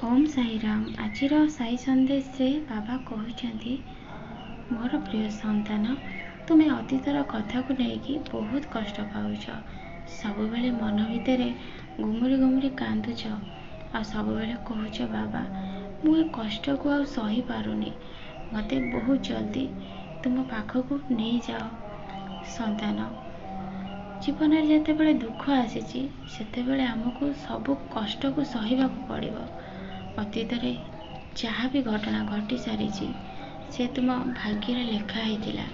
ओम साईराम। आजिर साई संदेश रे बाबा कहते मोर प्रिय संतान, तुम्हें अतीतर कथा को लेकिन बहुत कष्ट पाउच। सब बेले मन भितर घुमुरी घुमुरी कांदुच आ सब बेले कहूच बाबा मु ए कष्ट को आ सही पारुनी, मते बहुत जल्दी तुम पाखक नहीं जाओ। संतान, जीवन में जिते दुख आसी से आमको सब कष्ट को सहिबा पड़िबो। अतीत जहाँ भी घटना घटी सारी से तुम भाग्य लेखा होता,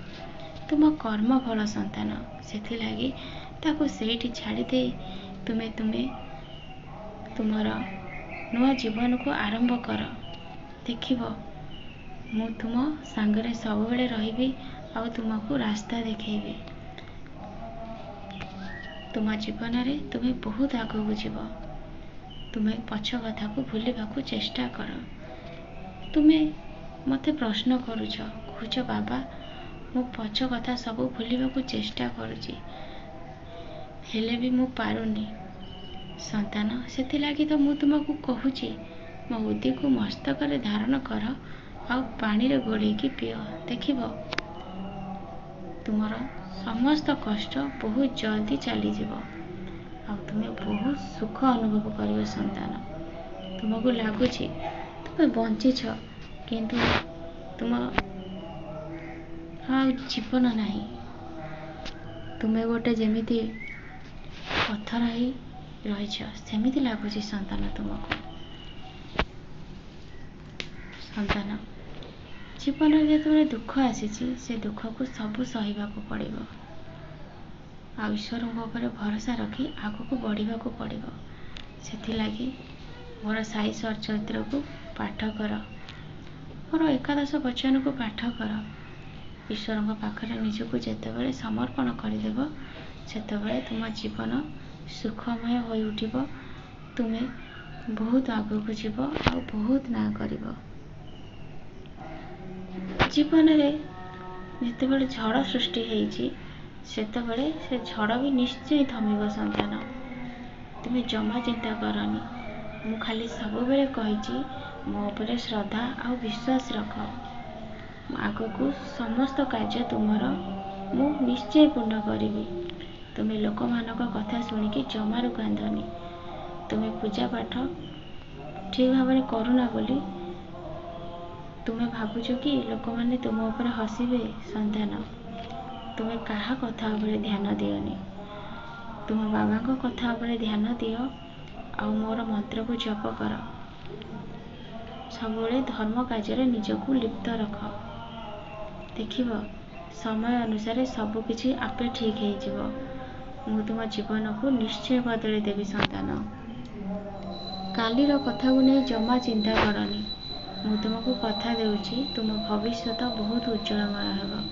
तुम कर्म फल संतान, से लगी ताको सेठी छाड़ी दे तुम्हें तुमर नुआ जीवन को आरंभ कर। देखिब मु तुम सांगरे सब बेले रही आ तुमको रास्ता देखेबी। तुम जीवन में तुम्हें बहुत आगू जीव। तुम्हें पछ कथा को भूलने को चेष्टा कर। तुम्हें मते प्रश्न करुच, कहूच बाबा मो पछ कथा सब भूलने को चेष्टा करुची, हेले भी मु पारुनी। संतान, से लगी तो मु तुमको कहूची मो उदी को मस्तक धारण कर आ पानी रे गोड़े की पिय। देखिब तुमर समस्त कष्ट बहुत जल्दी चली जीव आ तुम्हें बहुत सुख अनुभव कर। संतान, तुमको लगुच तुम बंचीछ किंतु तुम जीवन नहीं, तुम्हें गोटे जमीती पत्थर ही रही सेमिति लगुच। संतान, तुमको संतान जीवन में जो दुख आसी से दुख को सब सहिबा पड़िबो आ ईश्वर ऊपर भरोसा रखी आग को बढ़ा पड़िबो। से लगी मोर साई चरित्र को पाठ कर, मोर एकादश वचन को पाठ कर। ईश्वर पाखरे निजको जितेबाला समर्पण करदेव सेतबेले तुम जीवन सुखमय हो उठिब। तुम्हें बहुत आगू को जीव आ बहुत ना करिब। जीवन में जितेबाला झड़ सृष्टि होइछि सेतबेले से झड़ भी निश्चय थमिब। संतान, तुम्हें जमा चिंता करनी। मु खाली सब बेले कही मो उपरे श्रद्धा आ विश्वास रख। आग को समस्त कार्य तुमर मु निश्चय पूर्ण करी। तुम्हें लोक मानक कथा शुणिकी जमारू कांदनी। तुम्हें पूजा पाठ ठीक भाव में करूना बोली तुम्हें भावुच कि लोक मैंने तुम ऊपर हसिबे। संतान, तुम्हें कहा कथा उपरे ध्यान दियोनी, तुम बाबा को कथा उपरे ध्यान दियो आ मोर मंत्र को जप कर। सब धर्म कार्य निजको लिप्त रख। देखिब समय अनुसार सबकिछि आपे ठीक हो जाइब। मु तुम जीवन को निश्चय बदल देवी। संतान, कालीर कथा को नहीं जमा चिंता करनी। मु तुमको कथा देउछि तुम भविष्य बहुत उज्जवलमय हेब।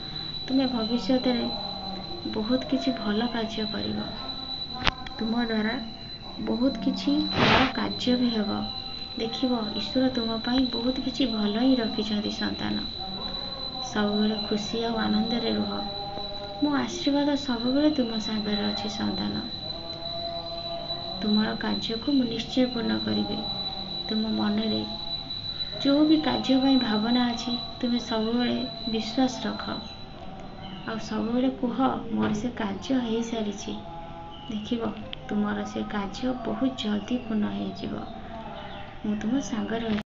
तुम्हें भविष्य बहुत किछि भल कार्य करिब। तुम द्वारा बहुत किछि बड़ कार्य भी हेब। देखिब ईश्वर तुम पाई बहुत किछि भल ही रखिछन्ति। संतान, सब बेले खुशी और आनंद रे रुह। मो आशीर्वाद सब बेले तुम सागर अछि। संतान, तुमर कार्य को मु निश्चय पूर्ण करिबे। तुम मन रे जो भी कार्य पाई भावना अछि तुम्हें सब बेले विश्वास रख आ सब बेले कह मोर से कार्य हो सारी। देखिब तुमर से कार्य बहुत जल्दी पूर्ण हो। मु तुम सांगर